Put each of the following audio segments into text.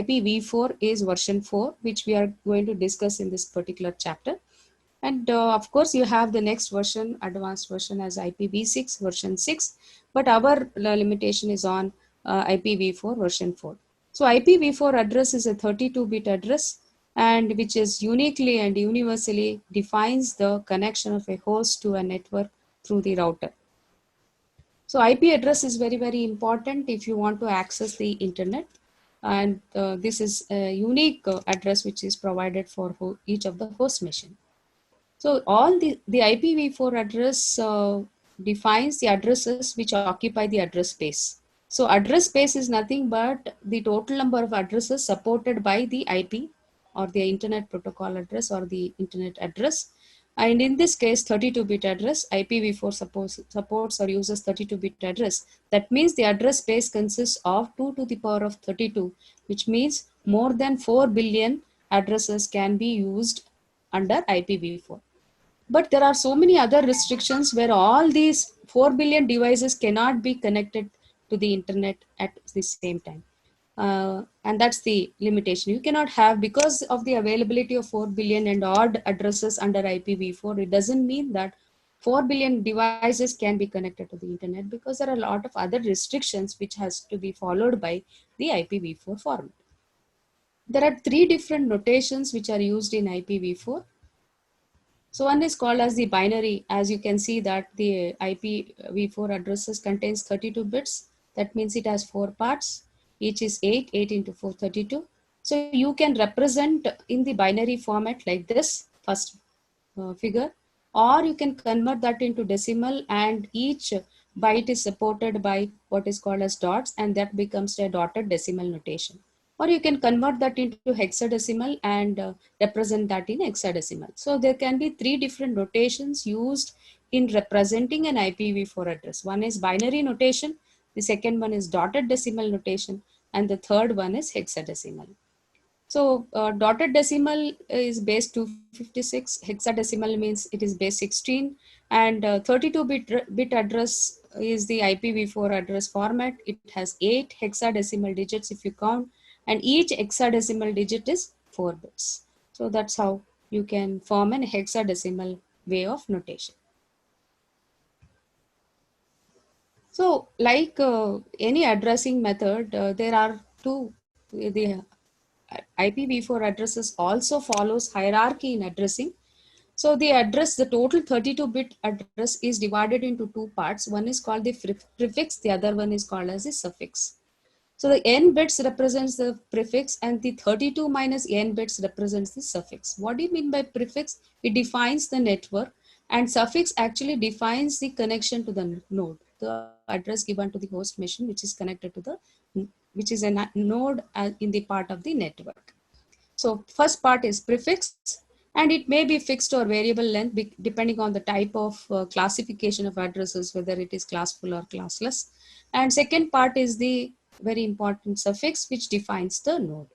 IPv4 is version 4, which we are going to discuss in this particular chapter. And of course, you have the next version, advanced version as IPv6 version 6, but our limitation is on IPv4 version 4. So IPv4 address is a 32-bit address, and which is uniquely and universally defines the connection of a host to a network through the router. So IP address is very, very important if you want to access the internet. And this is a unique address which is provided for each of the host machine. So all the IPv4 address defines the addresses which occupy the address space. So address space is nothing but the total number of addresses supported by the IP or the internet protocol address or the internet address. And in this case, 32-bit address, IPv4 supports or uses 32-bit address. That means the address space consists of 2 to the power of 32, which means more than 4 billion addresses can be used under IPv4. But there are so many other restrictions where all these 4 billion devices cannot be connected to the internet at the same time. And that's the limitation. You cannot have, because of the availability of 4 billion and odd addresses under IPv4, it doesn't mean that 4 billion devices can be connected to the internet, because there are a lot of other restrictions which has to be followed by the IPv4 format. There are 3 different notations which are used in IPv4. So one is called as the binary. As you can see that the IPv4 addresses contains 32 bits. That means it has 4 parts. Each is 8 into 4, 32. So you can represent in the binary format like this, first figure, or you can convert that into decimal, and each byte is supported by what is called as dots, and that becomes a dotted decimal notation. Or you can convert that into hexadecimal and represent that in hexadecimal. So there can be 3 different notations used in representing an IPv4 address. One is binary notation, the second one is dotted decimal notation, and the third one is hexadecimal. So dotted decimal is base 256, hexadecimal means it is base 16, and 32-bit address is the IPv4 address format. It has 8 hexadecimal digits if you count, and each hexadecimal digit is 4 bits. So that's how you can form an hexadecimal way of notation. So like any addressing method, there are the IPv4 addresses also follows hierarchy in addressing. So the address, the total 32-bit address is divided into 2 parts. One is called the prefix, the other one is called as the suffix. So the n bits represents the prefix, and the 32 minus n bits represents the suffix. What do you mean by prefix? It defines the network, and suffix actually defines the connection to the node, the address given to the host machine, which is connected to which is a node in the part of the network. So first part is prefix, and it may be fixed or variable length depending on the type of classification of addresses, whether it is classful or classless. And second part is the very important suffix, which defines the node.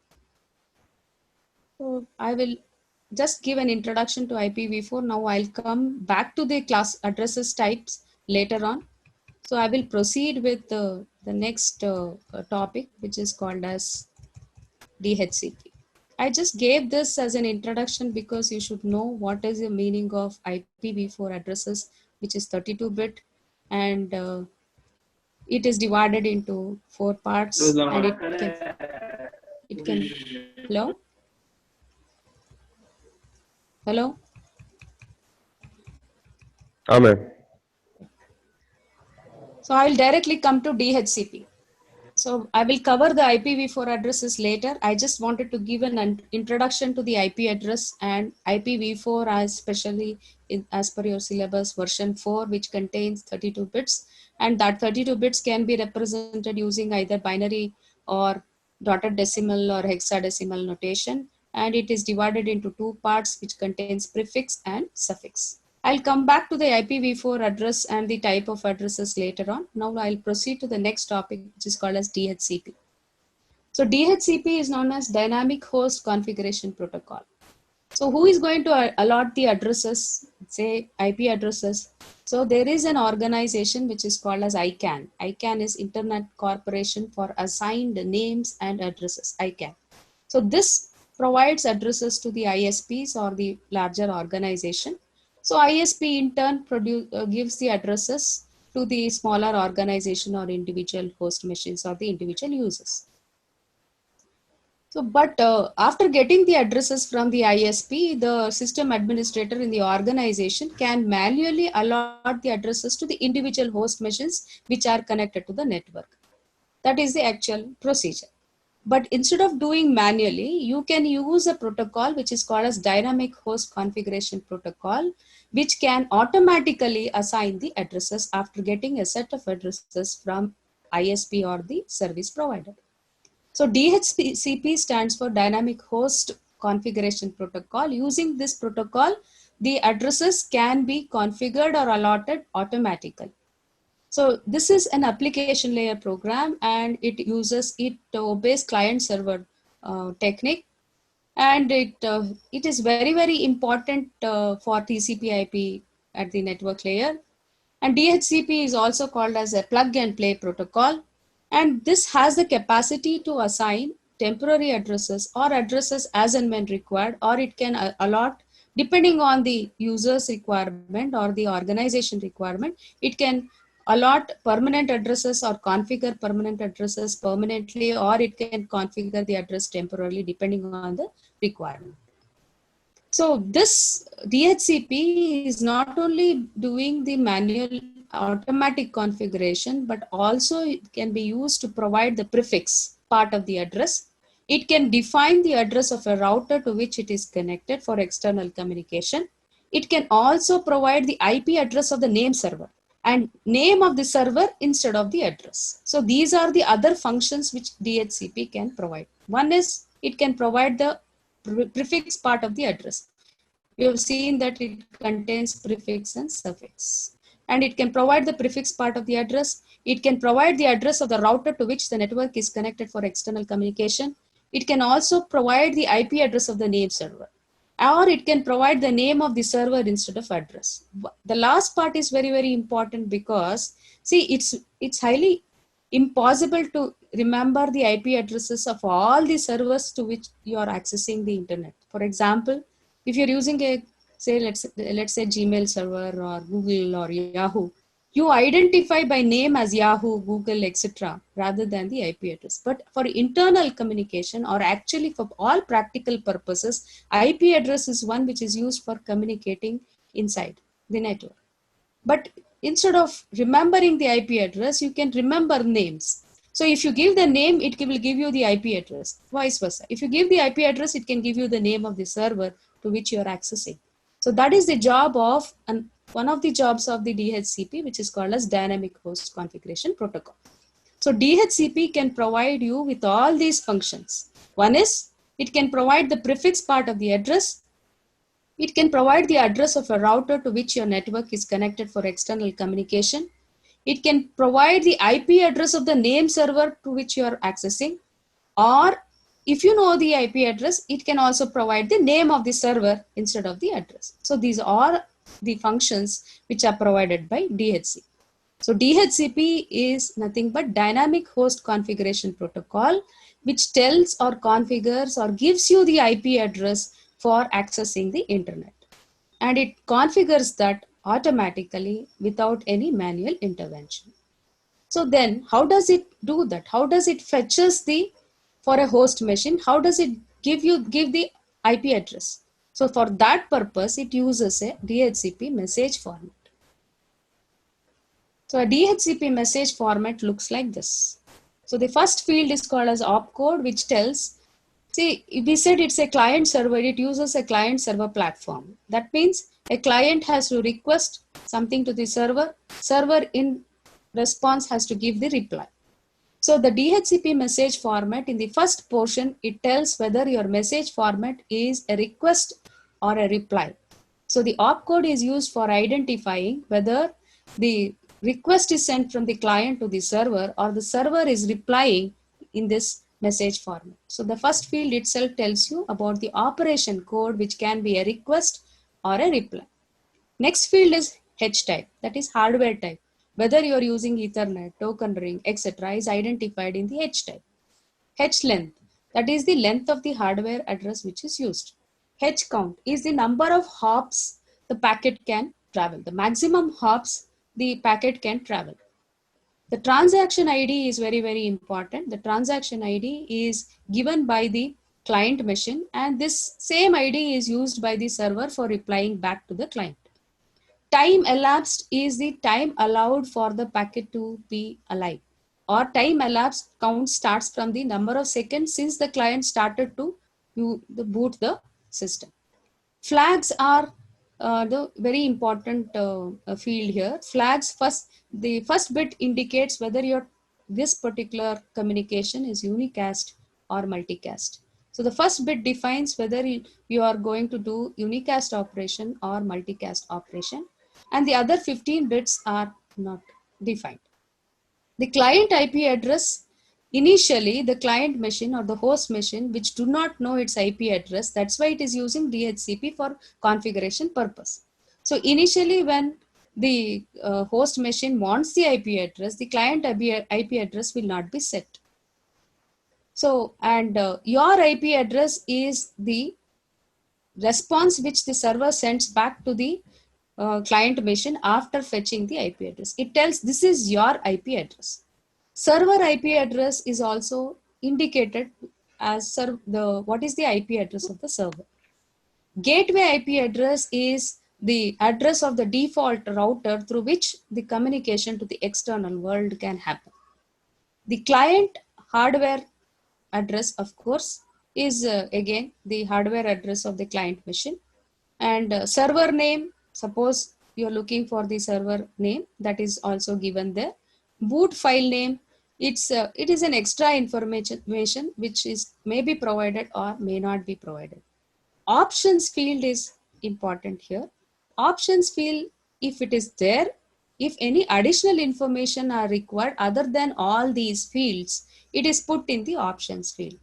So I will just give an introduction to IPv4. Now I'll come back to the class addresses types later on. So I will proceed with the next topic, which is called as DHCP. I just gave this as an introduction because you should know what is the meaning of IPv4 addresses, which is 32-bit, and it is divided into 4 parts, and it can hello? Hello? Amen. So I will directly come to DHCP. So I will cover the IPv4 addresses later. I just wanted to give an introduction to the IP address and IPv4 as especially as per your syllabus version 4, which contains 32 bits. And that 32 bits can be represented using either binary or dotted decimal or hexadecimal notation. And it is divided into 2 parts, which contains prefix and suffix. I'll come back to the IPv4 address and the type of addresses later on. Now I'll proceed to the next topic, which is called as DHCP. So DHCP is known as Dynamic Host Configuration Protocol. So who is going to allot the addresses, say IP addresses? So there is an organization which is called as ICANN. ICANN is Internet Corporation for Assigned Names and Addresses, ICANN. So this provides addresses to the ISPs or the larger organization. So ISP in turn gives the addresses to the smaller organization or individual host machines or the individual users. So, but after getting the addresses from the ISP, the system administrator in the organization can manually allot the addresses to the individual host machines which are connected to the network. That is the actual procedure. But instead of doing manually, you can use a protocol which is called as dynamic host configuration protocol, which can automatically assign the addresses after getting a set of addresses from ISP or the service provider. So DHCP stands for Dynamic Host Configuration Protocol. Using this protocol, the addresses can be configured or allotted automatically. So this is an application layer program, and it obeys client server technique, and it is very important for TCP/IP at the network layer. And DHCP is also called as a plug and play protocol. And this has the capacity to assign temporary addresses or addresses as and when required, or it can allot depending on the user's requirement or the organization requirement. It can allot permanent addresses or configure permanent addresses permanently, or it can configure the address temporarily depending on the requirement. So this DHCP is not only doing the manual automatic configuration, but also it can be used to provide the prefix part of the address. It can define the address of a router to which it is connected for external communication. It can also provide the IP address of the name server and name of the server instead of the address. So these are the other functions which DHCP can provide. One is it can provide the prefix part of the address. We have seen that it contains prefix and suffix. And it can provide the prefix part of the address. It can provide the address of the router to which the network is connected for external communication. It can also provide the IP address of the name server. Or it can provide the name of the server instead of address. The last part is very important because, see, it's highly impossible to remember the IP addresses of all the servers to which you are accessing the internet. For example, if you're using a, say, let's say Gmail server or Google or Yahoo, you identify by name as Yahoo, Google, etc., rather than the IP address. But for internal communication, or actually for all practical purposes, IP address is one which is used for communicating inside the network. But instead of remembering the IP address, you can remember names. So if you give the name, it will give you the IP address, vice versa. If you give the IP address, it can give you the name of the server to which you are accessing. So that is the job of, and one of the jobs of the DHCP, which is called as Dynamic Host Configuration Protocol. So DHCP can provide you with all these functions. One is, it can provide the prefix part of the address. It can provide the address of a router to which your network is connected for external communication. It can provide the IP address of the name server to which you are accessing. Or if you know the IP address, it can also provide the name of the server instead of the address. So these are the functions which are provided by DHCP. So DHCP is nothing but Dynamic Host Configuration Protocol, which tells or configures or gives you the IP address for accessing the internet. And it configures that automatically without any manual intervention. So then how does it do that? How does it fetches the, for a host machine, how does it give the IP address? So for that purpose, it uses a DHCP message format. So a DHCP message format looks like this. So the first field is called as opcode, which tells, see, we said it's a client server, it uses a client server platform. That means a client has to request something to the server, server in response has to give the reply. So the DHCP message format, in the first portion, it tells whether your message format is a request or a reply. So the opcode is used for identifying whether the request is sent from the client to the server or the server is replying in this message format. So the first field itself tells you about the operation code, which can be a request or a reply. Next field is H type, that is hardware type. Whether you are using Ethernet, token ring, etc. is identified in the H type. H length, That is the length of the hardware address which is used. H count is the number of hops the packet can travel, the maximum hops the packet can travel. The transaction ID is very, very important. The transaction ID is given by the client machine, and this same ID is used by the server for replying back to the client. Time elapsed is the time allowed for the packet to be alive, or time elapsed count starts from the number of seconds since the client started to boot the system. Flags are the very important field here. Flags, the first bit indicates whether this particular communication is unicast or multicast. So the first bit defines whether you are going to do unicast operation or multicast operation, and the other 15 bits are not defined. The client IP address, initially the client machine or the host machine which do not know its IP address, that's why it is using DHCP for configuration purpose. So initially when the host machine wants the IP address, the client IP address will not be set. So, and your IP address is the response which the server sends back to the client machine after fetching the IP address. It tells this is your IP address. Server IP address is also indicated as what is the IP address of the server. Gateway IP address is the address of the default router through which the communication to the external world can happen. The client hardware address, of course, is again the hardware address of the client machine. And server name, suppose you're looking for the server name, that is also given there. Boot file name, it is an extra information which is may be provided or may not be provided. Options field is important here. Options field, if it is there, if any additional information are required other than all these fields, it is put in the options field.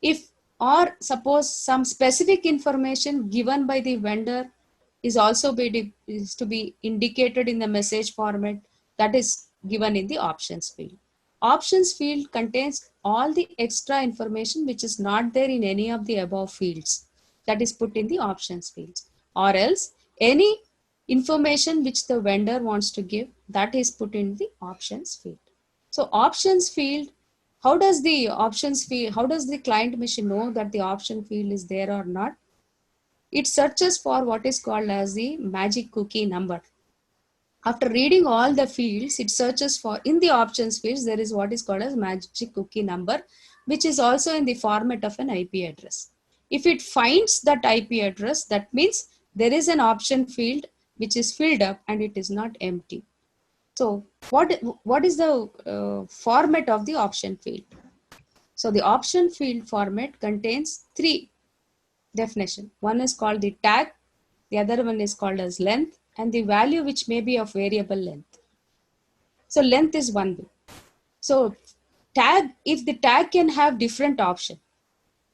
If, or suppose some specific information given by the vendor is also is to be indicated in the message format, that is given in the options field. Options field contains all the extra information which is not there in any of the above fields, that is put in the options fields, or else any information which the vendor wants to give, that is put in the options field. So options field, how does the options field, how does the client machine know that the option field is there or not? It searches for what is called as the magic cookie number. After reading all the fields, it searches for, in the options fields, there is what is called as magic cookie number, which is also in the format of an IP address. If it finds that IP address, that means there is an option field which is filled up and it is not empty. So what is the format of the option field? So the option field format contains three definition. One is called the tag, the other one is called as length, and the value which may be of variable length. So length is one bit. So tag, if the tag can have different option,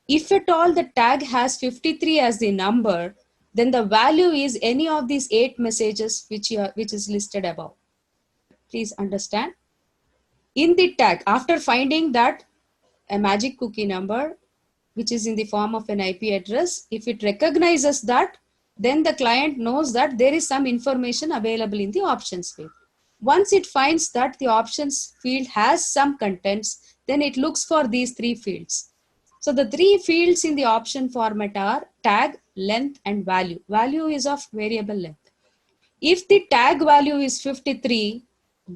if at all the tag has 53 as the number, then the value is any of these 8 messages which is listed above. Please understand. In the tag, after finding that a magic cookie number, which is in the form of an IP address, if it recognizes that, then the client knows that there is some information available in the options field. Once it finds that the options field has some contents, then it looks for these three fields. So the three fields in the option format are tag, length, and value. Value is of variable length. If the tag value is 53,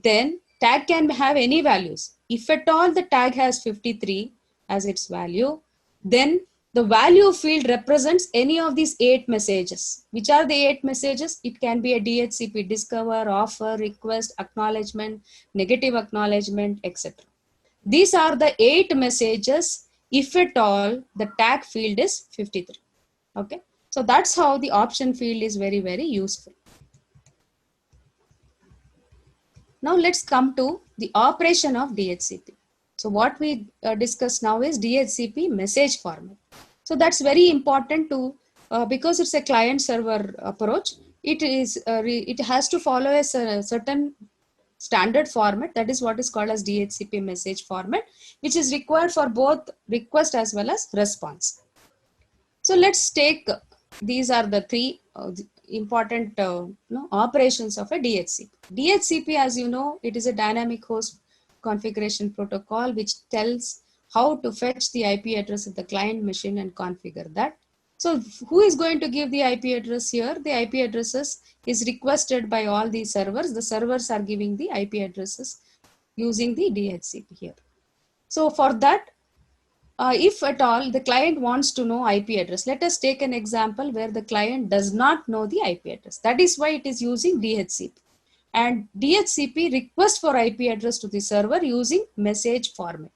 then tag can have any values. If at all the tag has 53 as its value, then the value field represents any of these 8 messages. Which are the 8 messages? It can be a DHCP discover, offer, request, acknowledgement, negative acknowledgement, etc. These are the 8 messages if at all the tag field is 53. Okay. So that's how the option field is very, very useful. Now let's come to the operation of DHCP. So what we discuss now is DHCP message format. So that's very important to, because it's a client server approach, it has to follow a certain standard format. That is what is called as DHCP message format, which is required for both request as well as response. So let's take, these are the three important operations of a DHCP. DHCP, as you know, it is a dynamic host configuration protocol which tells how to fetch the IP address of the client machine and configure that. So who is going to give the IP address here? The IP addresses is requested by all the servers. The servers are giving the IP addresses using the DHCP here. So for that, if at all the client wants to know IP address, let us take an example where the client does not know the IP address. That is why it is using DHCP. And DHCP request for IP address to the server using message format.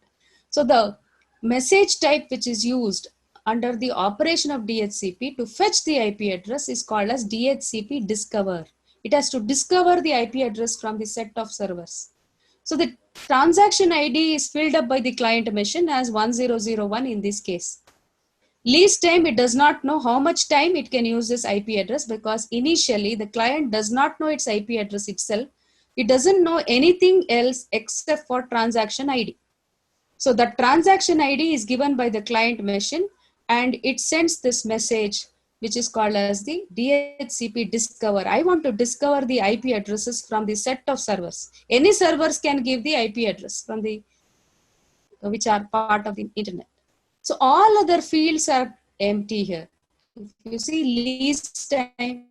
So the message type which is used under the operation of DHCP to fetch the IP address is called as DHCP discover. It has to discover the IP address from the set of servers. So the transaction ID is filled up by the client machine as 1001 in this case. Least time, it does not know how much time it can use this IP address, because initially the client does not know its IP address itself. It doesn't know anything else except for transaction ID. So the transaction ID is given by the client machine and it sends this message which is called as the DHCP discover. I want to discover the IP addresses from the set of servers. Any servers can give the IP address from the which are part of the internet. So all other fields are empty here. If you see least time,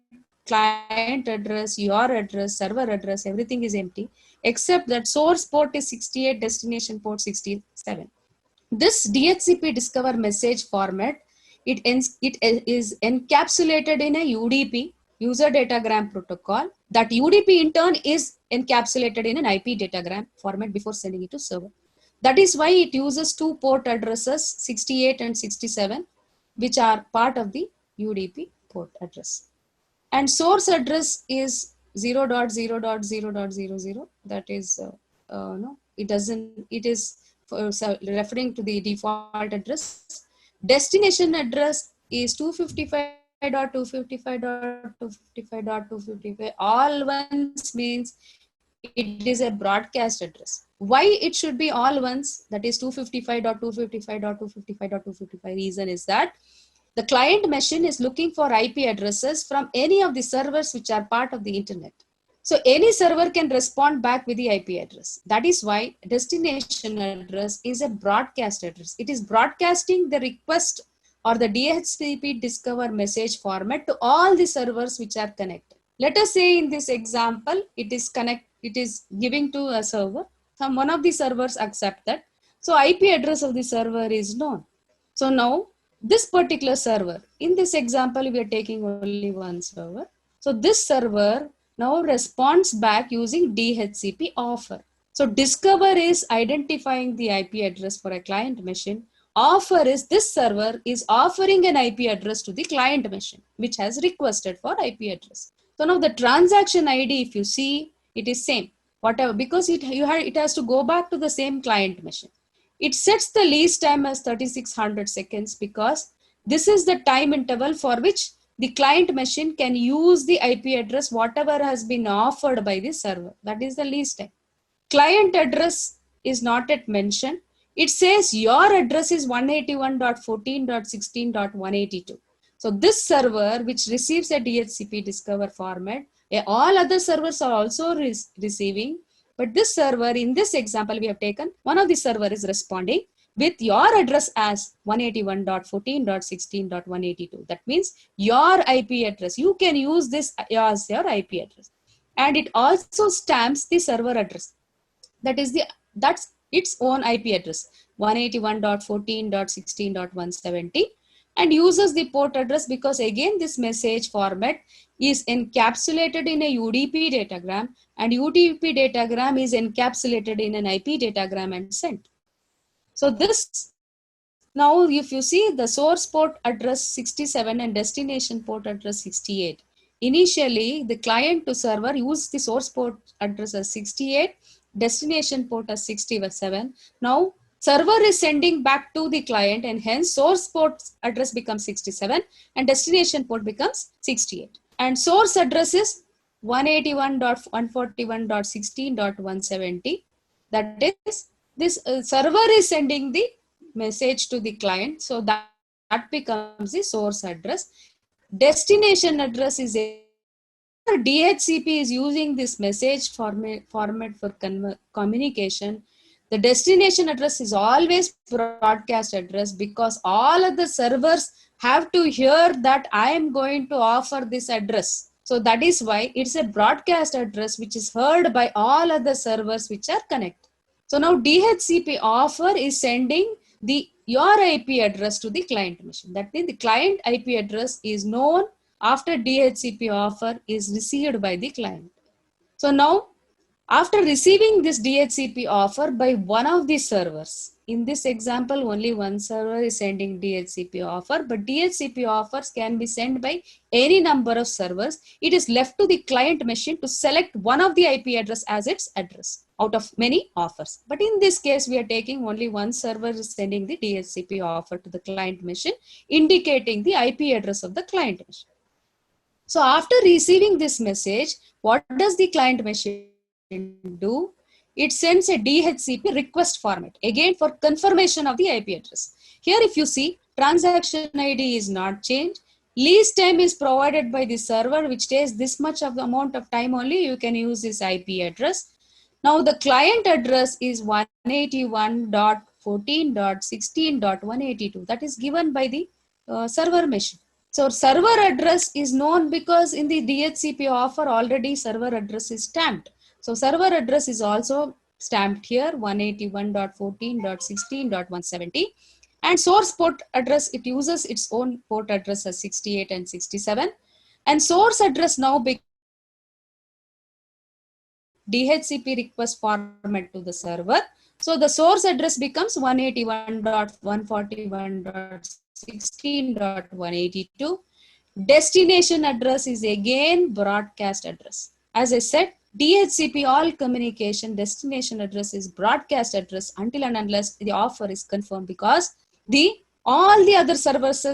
client address, your address, server address, everything is empty, except that source port is 68, destination port 67. This DHCP discover message format, it is encapsulated in a UDP, user datagram protocol. That UDP in turn is encapsulated in an IP datagram format before sending it to server. That is why it uses two port addresses, 68 and 67, which are part of the UDP port address. And source address is 0.0.0.00. That is, no, it doesn't, it is referring to the default address. Destination address is 255.255.255.255. All ones means it is a broadcast address. Why it should be all ones, that is 255.255.255.255. Reason is that the client machine is looking for IP addresses from any of the servers which are part of the internet. So any server can respond back with the IP address. That is why destination address is a broadcast address. It is broadcasting the request or the DHCP discover message format to all the servers which are connected. Let us say in this example, it is giving to a server. One of the servers accept that. So IP address of the server is known. So now this particular server, in this example, we are taking only one server. So this server now responds back using DHCP offer. So discover is identifying the IP address for a client machine. Offer is this server is offering an IP address to the client machine, which has requested for IP address. So now the transaction ID, if you see, it is same, whatever, because it has to go back to the same client machine. It sets the least time as 3600 seconds because this is the time interval for which the client machine can use the IP address, whatever has been offered by the server. That is the least time. Client address is not yet mentioned. It says your address is 181.14.16.182. So this server, which receives a DHCP discover format, all other servers are also receiving. But this server, in this example we have taken, one of the server is responding with your address as 181.14.16.182. That means your IP address. You can use this as your IP address. And it also stamps the server address. That's its own IP address, 181.14.16.170, and uses the port address because again this message format is encapsulated in a UDP datagram, and UDP datagram is encapsulated in an IP datagram and sent. So this, now if you see the source port address 67 and destination port address 68, initially the client to server used the source port address as 68, destination port as 67. Now server is sending back to the client and hence source port address becomes 67 and destination port becomes 68. And source address is 181.141.16.170. That is, this server is sending the message to the client. So that becomes the source address. Destination address is again, whenever DHCP is using this message format for communication, the destination address is always broadcast address, because all of the servers have to hear that I am going to offer this address. So that is why it's a broadcast address which is heard by all other servers which are connected. So now DHCP offer is sending your IP address to the client machine. That means the client IP address is known after DHCP offer is received by the client. So now, after receiving this DHCP offer by one of the servers, in this example, only one server is sending DHCP offer, but DHCP offers can be sent by any number of servers. It is left to the client machine to select one of the IP address as its address out of many offers. But in this case, we are taking only one server is sending the DHCP offer to the client machine, indicating the IP address of the client machine. So after receiving this message, what does the client machine do? It sends a DHCP request format, again for confirmation of the IP address. Here if you see, transaction ID is not changed. Lease time is provided by the server, which takes this much of the amount of time only you can use this IP address. Now the client address is 181.14.16.182. That is given by the server machine. So server address is known because in the DHCP offer already server address is stamped. So server address is also stamped here 181.14.16.170, and source port address, it uses its own port address as 68 and 67, and source address now DHCP request format to the server. So the source address becomes 181.141.16.182. Destination address is again broadcast address. As I said, DHCP all communication destination address is broadcast address until and unless the offer is confirmed, because all the other servers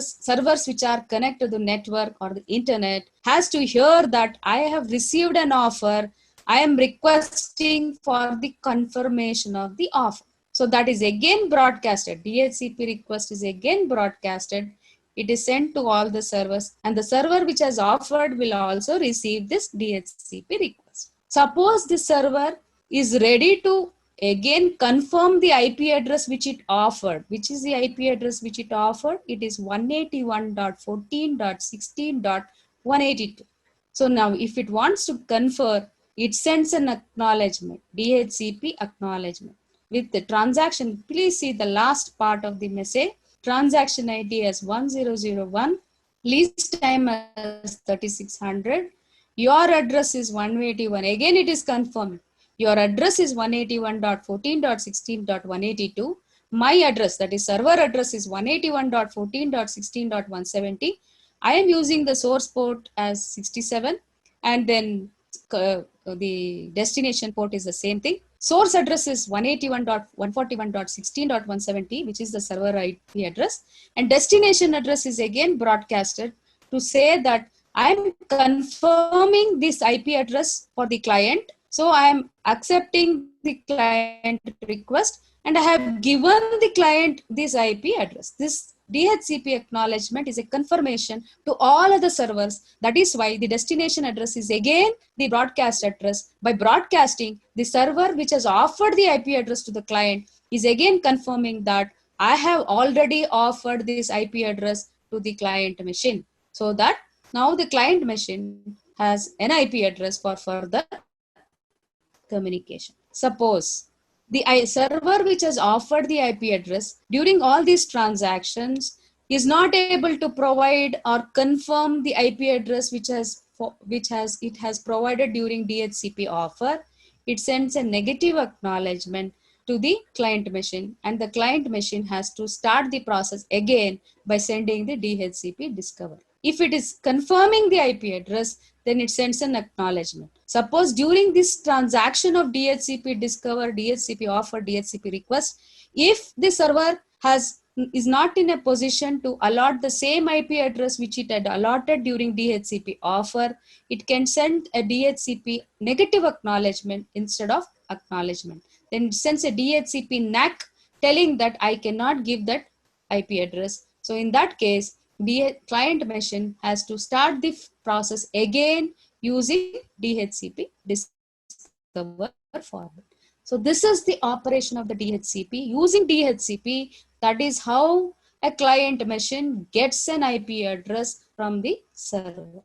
which are connected to the network or the internet has to hear that I have received an offer. I am requesting for the confirmation of the offer. So that is again broadcasted. DHCP request is again broadcasted. It is sent to all the servers, and the server which has offered will also receive this DHCP request. Suppose the server is ready to again confirm the IP address which it offered. Which is the IP address which it offered? It is 181.14.16.182. So now if it wants to confirm, it sends an acknowledgement, DHCP acknowledgement with the transaction. Please see the last part of the message. Transaction ID as 1001, lease time as 3600, your address is 181. Again it is confirmed. Your address is 181.14.16.182. My address, that is server address, is 181.14.16.170. I am using the source port as 67, and then the destination port is the same thing. Source address is 181.141.16.170, which is the server IP address, and destination address is again broadcasted to say that I am confirming this IP address for the client. So I am accepting the client request, and I have given the client this IP address. This DHCP acknowledgement is a confirmation to all other servers. That is why the destination address is again the broadcast address. By broadcasting, the server which has offered the IP address to the client is again confirming that I have already offered this IP address to the client machine. So that now the client machine has an IP address for further communication. Suppose the server which has offered the IP address during all these transactions is not able to provide or confirm the IP address which it has provided during DHCP offer. It sends a negative acknowledgement to the client machine, and the client machine has to start the process again by sending the DHCP discover. If it is confirming the IP address, then it sends an acknowledgement. Suppose during this transaction of DHCP discover, DHCP offer, DHCP request, if the server has is not in a position to allot the same IP address which it had allotted during DHCP offer, it can send a DHCP negative acknowledgement instead of acknowledgement. Then it sends a DHCP NAC telling that I cannot give that IP address. So in that case, the client machine has to start the process again using DHCP discover forward. So this is the operation of the DHCP. Using DHCP, that is how a client machine gets an IP address from the server.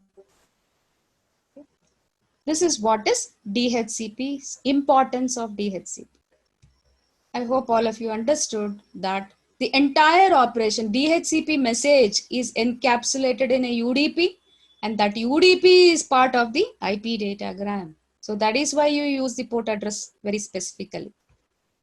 This is what is DHCP's importance of DHCP. I hope all of you understood that the entire operation DHCP message is encapsulated in a UDP, and that UDP is part of the IP datagram. So that is why you use the port address very specifically.